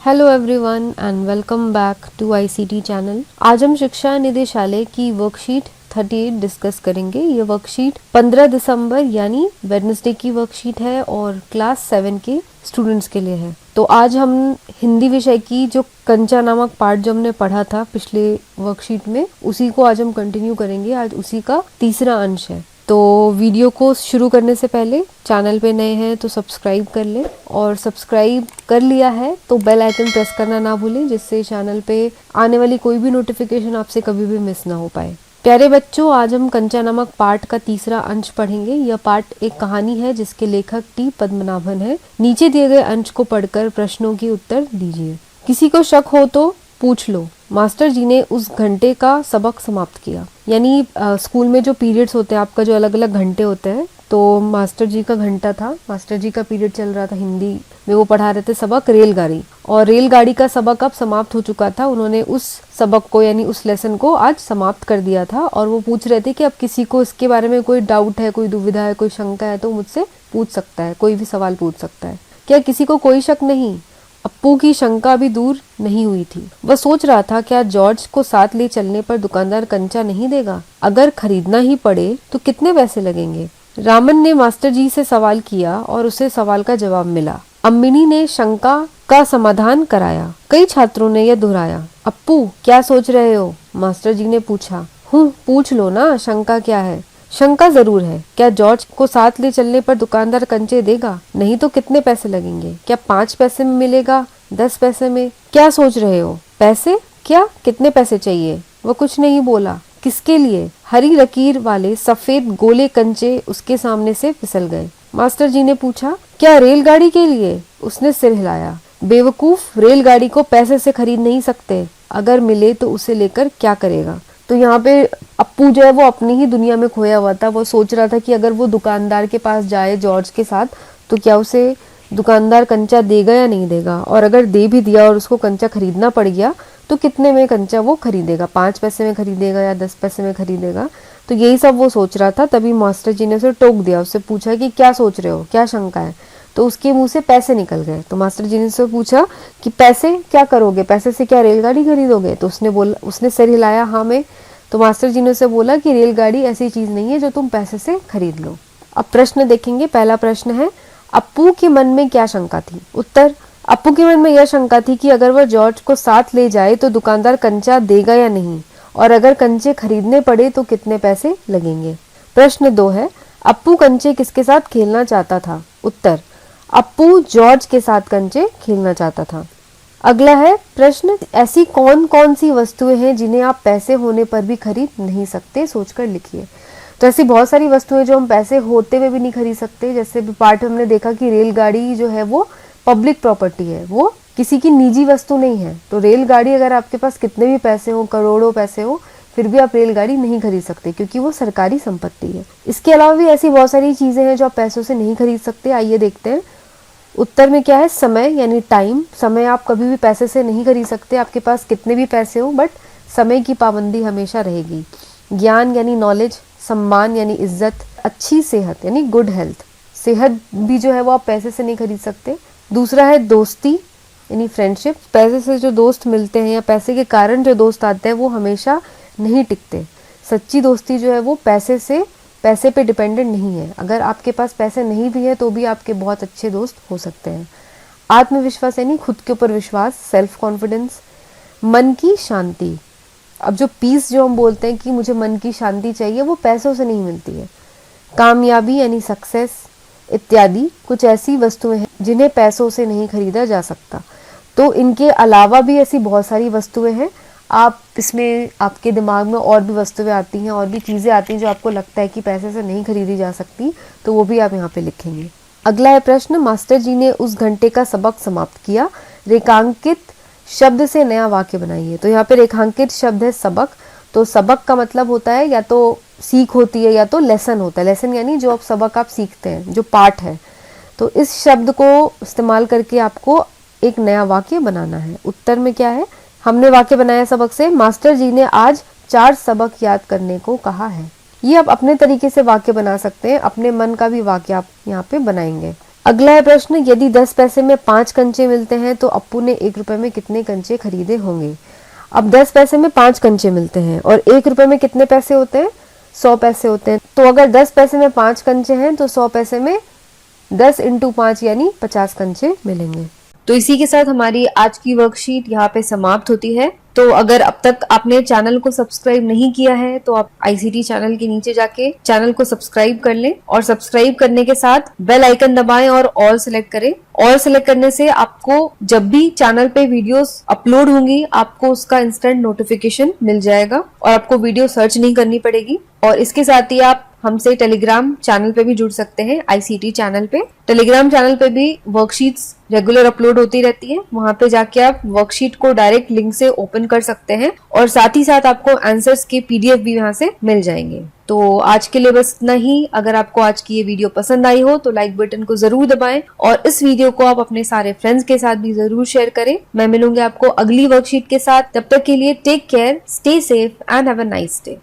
Hello everyone and welcome back to ICT channel. आज हम शिक्षा निदेशालय की वर्कशीट 38 डिस्कस करेंगे। ये वर्कशीट 15 दिसंबर यानी वेडनेसडे की वर्कशीट है और क्लास 7 के स्टूडेंट्स के लिए है। तो आज हम हिंदी विषय की जो कंचा नामक पार्ट जो हमने पढ़ा था पिछले वर्कशीट में, उसी को आज हम कंटिन्यू करेंगे। आज उसी का तीसरा अंश है। तो वीडियो को शुरू करने से पहले चैनल पे नए हैं तो सब्सक्राइब कर लें, और सब्सक्राइब कर लिया है तो बेल आइकन प्रेस करना ना भूलें, जिससे चैनल पे आने वाली कोई भी नोटिफिकेशन आपसे कभी भी मिस ना हो पाए। प्यारे बच्चों, आज हम कंचा नामक पार्ट का तीसरा अंश पढ़ेंगे। यह पार्ट एक कहानी है जिसके लेखक टी पद्मनाभन है। नीचे दिए गए अंश को पढ़कर प्रश्नों के उत्तर दीजिए। किसी को शक हो तो पूछ लो। मास्टर जी ने उस घंटे का सबक समाप्त किया। यानी स्कूल में जो पीरियड्स होते हैं, आपका जो अलग अलग घंटे होते हैं, तो मास्टर जी का घंटा था, मास्टर जी का पीरियड चल रहा था हिंदी में। वो पढ़ा रहे थे सबक रेलगाड़ी, और रेलगाड़ी का सबक अब समाप्त हो चुका था। उन्होंने उस सबक को यानी उस लेसन को आज समाप्त कर दिया था, और वो पूछ रहे थे कि अब किसी को इसके बारे में कोई डाउट है, कोई दुविधा है, कोई शंका है तो मुझसे पूछ सकता है, कोई भी सवाल पूछ सकता है। क्या किसी को कोई शक नहीं? अप्पू की शंका भी दूर नहीं हुई थी। वह सोच रहा था, क्या जॉर्ज को साथ ले चलने पर दुकानदार कंचा नहीं देगा? अगर खरीदना ही पड़े तो कितने पैसे लगेंगे? रामन ने मास्टर जी से सवाल किया और उसे सवाल का जवाब मिला। अम्मिनी ने शंका का समाधान कराया। कई छात्रों ने यह दोहराया। अप्पू, क्या सोच रहे हो? मास्टर जी ने पूछा। पूछ लो ना, शंका क्या है? शंका जरूर है। क्या जॉर्ज को साथ ले चलने पर दुकानदार कंचे देगा? नहीं तो कितने पैसे लगेंगे? क्या 5 पैसे में मिलेगा, 10 पैसे में? क्या सोच रहे हो? पैसे? क्या? कितने पैसे चाहिए? वह कुछ नहीं बोला। किसके लिए? हरी लकीर वाले सफेद गोले कंचे उसके सामने से फिसल गए। मास्टर जी ने पूछा, क्या रेलगाड़ी के लिए? उसने सिर हिलाया। बेवकूफ, रेलगाड़ी को पैसे से खरीद नहीं सकते। अगर मिले तो उसे लेकर क्या करेगा? तो यहाँ पे अप्पू जो है वो अपनी ही दुनिया में खोया हुआ था। वो सोच रहा था कि अगर वो दुकानदार के पास जाए जॉर्ज के साथ, तो क्या उसे दुकानदार कंचा देगा या नहीं देगा, और अगर दे भी दिया और उसको कंचा खरीदना पड़ गया तो कितने में कंचा वो खरीदेगा? 5 पैसे में खरीदेगा या 10 पैसे में खरीदेगा? तो यही सब वो सोच रहा था। तभी मास्टर जी ने उसे टोक दिया। उससे पूछा कि क्या सोच रहे हो, क्या शंका है? तो उसके मुंह से पैसे निकल गए। तो मास्टर जी ने उससे पूछा कि पैसे क्या करोगे, पैसे से क्या रेलगाड़ी खरीदोगे? तो उसने सिर हिलाया, हाँ मैं। तो मास्टर जी ने उसे बोला कि रेलगाड़ी ऐसी चीज नहीं है जो तुम पैसे से खरीद लो। अब प्रश्न देखेंगे। पहला प्रश्न है, अप्पू के मन में क्या शंका थी? उत्तर, अप्पू के मन में यह शंका थी कि अगर वह जॉर्ज को साथ ले जाए तो दुकानदार कंचा देगा या नहीं, और अगर कंचे खरीदने पड़े तो कितने पैसे लगेंगे। प्रश्न 2 है, अप्पू कंचे किसके साथ खेलना चाहता था? उत्तर, अप्पू जॉर्ज के साथ कंचे खेलना चाहता था। अगला है प्रश्न, ऐसी कौन कौन सी वस्तुएं हैं जिन्हें आप पैसे होने पर भी खरीद नहीं सकते? सोचकर लिखिए। तो ऐसी बहुत सारी वस्तुएं जो हम पैसे होते हुए भी नहीं खरीद सकते। जैसे पार्ट में हमने देखा कि रेलगाड़ी जो है वो पब्लिक प्रॉपर्टी है, वो किसी की निजी वस्तु नहीं है। तो रेलगाड़ी अगर आपके पास कितने भी पैसे हो, करोड़ों पैसे हो, फिर भी आप रेलगाड़ी नहीं खरीद सकते, क्योंकि वो सरकारी संपत्ति है। इसके अलावा भी ऐसी बहुत सारी चीजें हैं जो आप पैसों से नहीं खरीद सकते। आइए देखते हैं। उत्तर में क्या है? समय यानी टाइम। समय आप कभी भी पैसे से नहीं खरीद सकते, आपके पास कितने भी पैसे हो, बट समय की पाबंदी हमेशा रहेगी। ज्ञान यानी नॉलेज। सम्मान यानी इज्जत। अच्छी सेहत यानी गुड हेल्थ। सेहत भी जो है वो आप पैसे से नहीं खरीद सकते। दूसरा है दोस्ती यानी फ्रेंडशिप। पैसे से जो दोस्त मिलते हैं या पैसे के कारण जो दोस्त आते हैं वो हमेशा नहीं टिकते। सच्ची दोस्ती जो है वो पैसे पे डिपेंडेंट नहीं है। अगर आपके पास पैसे नहीं भी है तो भी आपके बहुत अच्छे दोस्त हो सकते हैं। आत्मविश्वास यानी खुद के ऊपर विश्वास, सेल्फ कॉन्फिडेंस। मन की शांति। अब जो पीस जो हम बोलते हैं कि मुझे मन की शांति चाहिए, वो पैसों से नहीं मिलती है। कामयाबी यानी सक्सेस इत्यादि कुछ ऐसी वस्तुएं हैं जिन्हें पैसों से नहीं खरीदा जा सकता। तो इनके अलावा भी ऐसी बहुत सारी वस्तुएं हैं। आप इसमें आपके दिमाग में और भी वस्तुएं आती हैं, और भी चीजें आती हैं जो आपको लगता है कि पैसे से नहीं खरीदी जा सकती, तो वो भी आप यहाँ पे लिखेंगे। अगला है प्रश्न, मास्टर जी ने उस घंटे का सबक समाप्त किया। रेखांकित शब्द से नया वाक्य बनाइए। तो यहाँ पे रेखांकित शब्द है सबक। तो सबक का मतलब होता है या तो सीख होती है या तो लेसन होता है। लेसन यानी जो सबक आप सीखते हैं, जो पाठ है। तो इस शब्द को इस्तेमाल करके आपको एक नया वाक्य बनाना है। उत्तर में क्या है? हमने वाक्य बनाया सबक से, मास्टर जी ने आज 4 सबक याद करने को कहा है। ये आप अपने तरीके से वाक्य बना सकते हैं, अपने मन का भी वाक्य आप यहाँ पे बनाएंगे। अगला है प्रश्न, यदि 10 पैसे में 5 कंचे मिलते हैं तो अप्पू ने 1 रुपए में कितने कंचे खरीदे होंगे। अब 10 पैसे में 5 कंचे मिलते हैं और 1 रुपए में कितने पैसे होते हैं, 100 पैसे होते हैं। तो अगर 10 पैसे में 5 कंचे हैं तो 100 पैसे में 10 × 5 यानी 50 कंचे मिलेंगे। तो इसी के साथ हमारी आज की वर्कशीट यहाँ पे समाप्त होती है। तो अगर अब तक आपने चैनल को सब्सक्राइब नहीं किया है तो आप आईसीटी चैनल के नीचे जाके चैनल को सब्सक्राइब कर लें और सब्सक्राइब करने के साथ बेल आइकन दबाएं और ऑल सेलेक्ट करें। ऑल सेलेक्ट करने से आपको जब भी चैनल पे वीडियोस अपलोड होंगी आपको उसका इंस्टेंट नोटिफिकेशन मिल जाएगा और आपको वीडियो सर्च नहीं करनी पड़ेगी। और इसके साथ ही आप हमसे टेलीग्राम चैनल पे भी जुड़ सकते हैं, आईसीटी चैनल पे। टेलीग्राम चैनल पे भी वर्कशीट्स रेगुलर अपलोड होती रहती है, वहां पे जाके आप वर्कशीट को डायरेक्ट लिंक से ओपन कर सकते हैं और साथ ही साथ आपको आंसर्स के पीडीएफ भी वहां से मिल जाएंगे। तो आज के लिए बस इतना ही। अगर आपको आज की ये वीडियो पसंद आई हो तो लाइक बटन को जरूर दबाएं और इस वीडियो को आप अपने सारे फ्रेंड्स के साथ भी जरूर शेयर करें। मैं मिलूंगी आपको अगली वर्कशीट के साथ, तब तक के लिए take care, stay safe and have a nice day.